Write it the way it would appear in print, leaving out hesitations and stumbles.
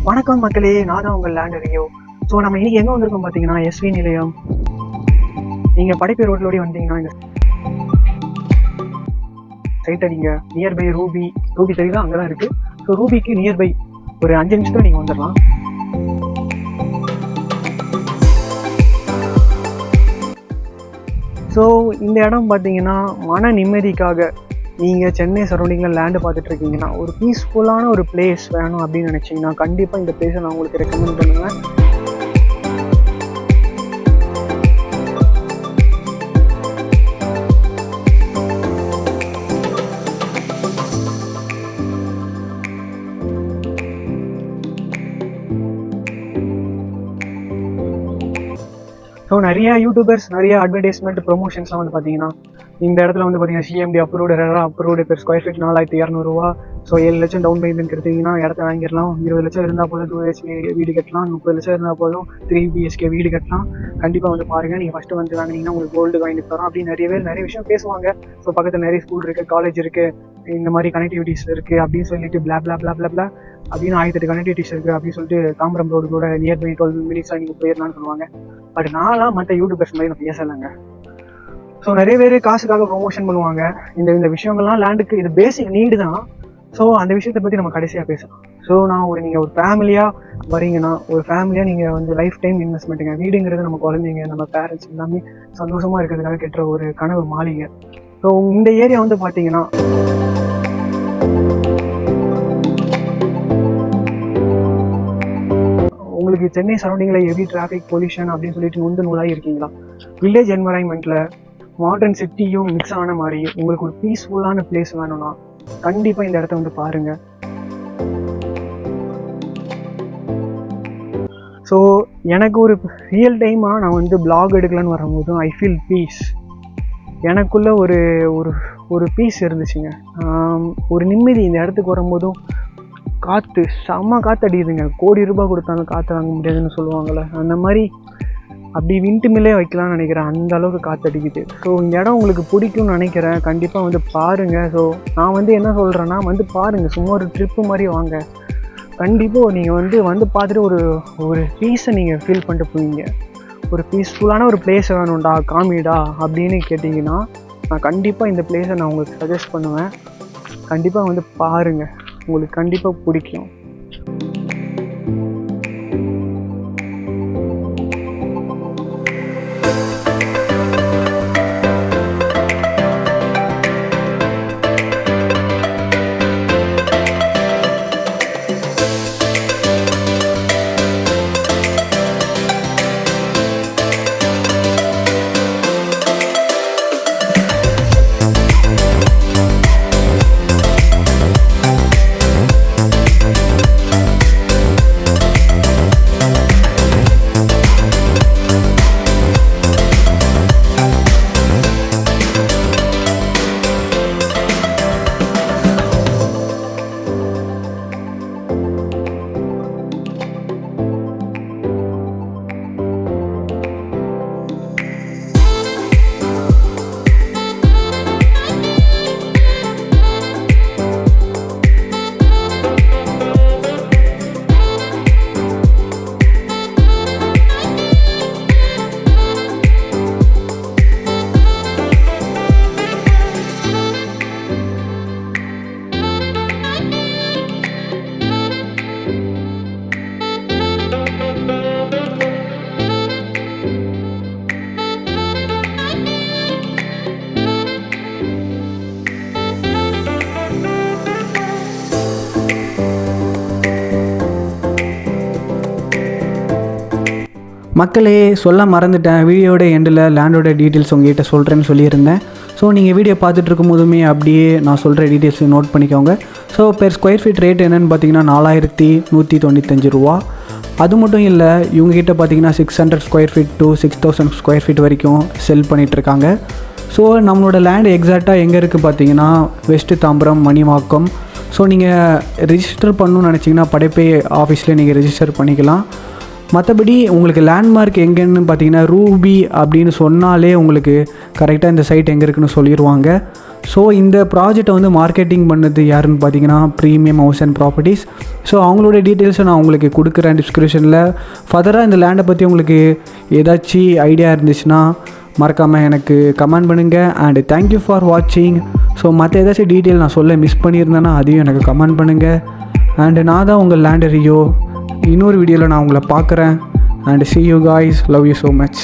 வணக்கம் மக்களே, நான் தான் உங்கள் லேண்ட் ரிவ்யூ. ஸோ நம்ம இன்னைக்கு எங்கே வந்திருக்கோம் பார்த்தீங்கன்னா எஸ்வி நிலையம். நீங்கள் படைப்பு ரோட்லோடி வந்தீங்கன்னா இந்த சைட்டை நீங்கள் நியர்பை ரூபி தெரியுதா, அங்கே தான் இருக்குது. ஸோ ரூபிக்கு நியர்பை ஒரு 5 நிமிஷத்தில் நீங்கள் வந்துடலாம். ஸோ இந்த இடம் பார்த்தீங்கன்னா மன நிம்மதிக்காக நீங்கள் சென்னை சரௌண்டிங்கில் லேண்டு பார்த்துட்டு இருக்கீங்கன்னா, ஒரு பீஸ்ஃபுல்லான ஒரு பிளேஸ் வேணும் அப்படின்னு நினச்சிங்கன்னா கண்டிப்பாக இந்த பிளேஸை நான் உங்களுக்கு ரெக்கமெண்ட் பண்ணுவேன். ஸோ நிறைய யூடியூபர்ஸ் நிறைய அட்வர்டைஸ்மெண்ட் ப்ரொமோஷன்ஸ்லாம் வந்து பார்த்தீங்கன்னா இந்த இடத்துல வந்து பார்த்தீங்கன்னா CMD approved per square feet 4200 ரூபா. ஸோ 7 லட்சம் டவுன் பேமெண்ட் எடுத்தீங்கன்னா இடத்த வாங்கிடலாம். 20 லட்சம் இருந்தால் போதும் 2 BHK வீடு கட்டலாம். 30 லட்சம் இருந்தால் போதும் 3 BHK வீடு கட்டலாம். கண்டிப்பாக வந்து பாருங்கள். நீங்கள் ஃபஸ்ட்டு வந்து வாங்கினீங்கன்னா உங்களுக்கு கோல்டு வாங்கி தரோம் அப்படின்னு நிறைய பேர் நிறைய விஷயம் பேசுவாங்க. ஸோ பக்கத்தில் நிறைய ஸ்கூல் இருக்குது, காலேஜ் இருக்குது, இந்த மாதிரி கனெக்டிவிட்டிஸ் இருக்குது அப்படின்னு சொல்லிட்டு பிளா அப்படின்னு 1008 கனெக்டிவிட்டிஸ் இருக்குது அப்படின்னு சொல்லிட்டு தாம்பரம் ரோடு கூட நியர்பை 12 மினிட்ஸாக நீங்கள் போயிடலான்னு சொல்லுவாங்க. பட் நான்லாம் மற்ற யூடியூபர்ஸ் மாதிரி நான் பேசலைங்க. ஸோ நிறைய பேர் காசுக்காக ப்ரொமோஷன் பண்ணுவாங்க. இந்த விஷயங்கள்லாம் லேண்டுக்கு இது பேசிக் நீடு தான். ஸோ அந்த விஷயத்தை பற்றி நம்ம கடைசியாக பேசலாம். ஸோ நீங்கள் ஒரு ஃபேமிலியாக வரீங்கன்னா, ஒரு ஃபேமிலியாக நீங்கள் வந்து லைஃப் டைம் இன்வெஸ்ட்மெண்ட்டுங்க. வீடுங்கிறது நம்ம குழந்தைங்க, நம்ம பேரண்ட்ஸ் எல்லாமே சந்தோஷமாக இருக்கிறதுக்காக கெட்டுற ஒரு கனவு மாளிகை. ஸோ இந்த ஏரியா வந்து பார்த்தீங்கன்னா உங்களுக்கு சென்னை சரௌண்டிங்கில் ஹெவி டிராஃபிக் பொல்யூஷன் அப்படின்னு சொல்லிட்டு நூலாகி இருக்கீங்களா, வில்லேஜ் என்வரான்மெண்ட்டில் மாடர்ன் சிட்டியும் மிக்ஸ் ஆன மாதிரி உங்களுக்கு ஒரு பீஸ்ஃபுல்லான பிளேஸ் வேணும்னா கண்டிப்பாக இந்த இடத்த வந்து பாருங்கள். ஸோ எனக்கு ஒரு ரியல் டைமாக நான் வந்து பிளாக் எடுக்கலான்னு வரும்போதும் ஐ ஃபீல் பீஸ். எனக்குள்ள ஒரு ஒரு பீஸ் இருந்துச்சுங்க, ஒரு நிம்மதி. இந்த இடத்துக்கு வரும்போதும் காற்று செம்ம காற்று அடிக்குதுங்க. கோடி ரூபாய் கொடுத்தாலும் காற்று வாங்க முடியாதுன்னு சொல்லுவாங்கள்ல, அந்த மாதிரி அப்படி விண்டு மில்லே வைக்கலாம்னு நினைக்கிறேன். அந்த அளவுக்கு காற்று அடிக்குது. ஸோ இந்த இடம் உங்களுக்கு பிடிக்கும்னு நினைக்கிறேன். கண்டிப்பாக வந்து பாருங்கள். ஸோ நான் வந்து என்ன சொல்கிறேன்னா, வந்து பாருங்கள், சும்மா ஒரு ட்ரிப்பு மாதிரி வாங்க. கண்டிப்பாக நீங்கள் வந்து பார்த்துட்டு ஒரு பீஸை நீங்கள் ஃபீல் பண்ணிட்டு போவீங்க. ஒரு பீஸ்ஃபுல்லான ஒரு பிளேஸ் வேணும்டா காமிடா அப்படின்னு கேட்டிங்கன்னா நான் கண்டிப்பாக இந்த பிளேஸை நான் உங்களுக்கு சஜஸ்ட் பண்ணுவேன். கண்டிப்பாக வந்து பாருங்கள், உங்களுக்கு கண்டிப்பாக பிடிக்கும். மக்களே, சொல்ல மறந்துட்டேன். வீடியோட எண்டில் லேண்டோட டீட்டெயில்ஸ் உங்கள்கிட்ட சொல்கிறேன்னு சொல்லியிருந்தேன். ஸோ நீங்கள் வீடியோ பார்த்துட்டு இருக்கும் போதுமே அப்படியே நான் சொல்கிற டீட்டெயில்ஸ் நோட் பண்ணிக்கோங்க. So per square feet rate என்னென்னு பார்த்தீங்கன்னா 4195 ரூபா. அது மட்டும் இல்லை, இவங்ககிட்ட பார்த்தீங்கன்னா 600 square feet to 6000 square feet வரைக்கும் செல் பண்ணிகிட்ருக்காங்க. ஸோ நம்மளோட லேண்டு எக்ஸாக்டாக எங்கே இருக்குது பார்த்தீங்கன்னா வெஸ்ட்டு தாம்பரம் மணிவாக்கம். ஸோ நீங்கள் ரிஜிஸ்டர் பண்ணணும்னு நினச்சிங்கன்னா படைப்பை ஆஃபீஸில் நீங்கள் ரிஜிஸ்டர் பண்ணிக்கலாம். மற்றபடி உங்களுக்கு லேண்ட்மார்க் எங்கேன்னு பார்த்தீங்கன்னா ரூபி அப்படின்னு சொன்னாலே உங்களுக்கு கரெக்டாக இந்த சைட் எங்கே இருக்குன்னு சொல்லிடுவாங்க. ஸோ இந்த ப்ராஜெக்டை வந்து மார்க்கெட்டிங் பண்ணது யாருன்னு பார்த்தீங்கன்னா premium house and properties. So அவங்களோட டீட்டெயில்ஸை நான் உங்களுக்கு கொடுக்குறேன் டிஸ்கிரிப்ஷனில். ஃபர்தராக இந்த லேண்டை பற்றி உங்களுக்கு ஏதாச்சும் ஐடியா இருந்துச்சுன்னா மறக்காமல் எனக்கு கமெண்ட் பண்ணுங்கள். அண்ட் தேங்க்யூ ஃபார் வாட்சிங். ஸோ மற்ற ஏதாச்சும் டீட்டெயில் நான் சொல்ல மிஸ் பண்ணியிருந்தேன்னா அதையும் எனக்கு கமெண்ட் பண்ணுங்கள். அண்டு நான் தான் உங்கள் லேண்ட் ரியோ. இன்னொரு வீடியோவில் நான் உங்களை பார்க்குறேன். And see you guys, love you so much.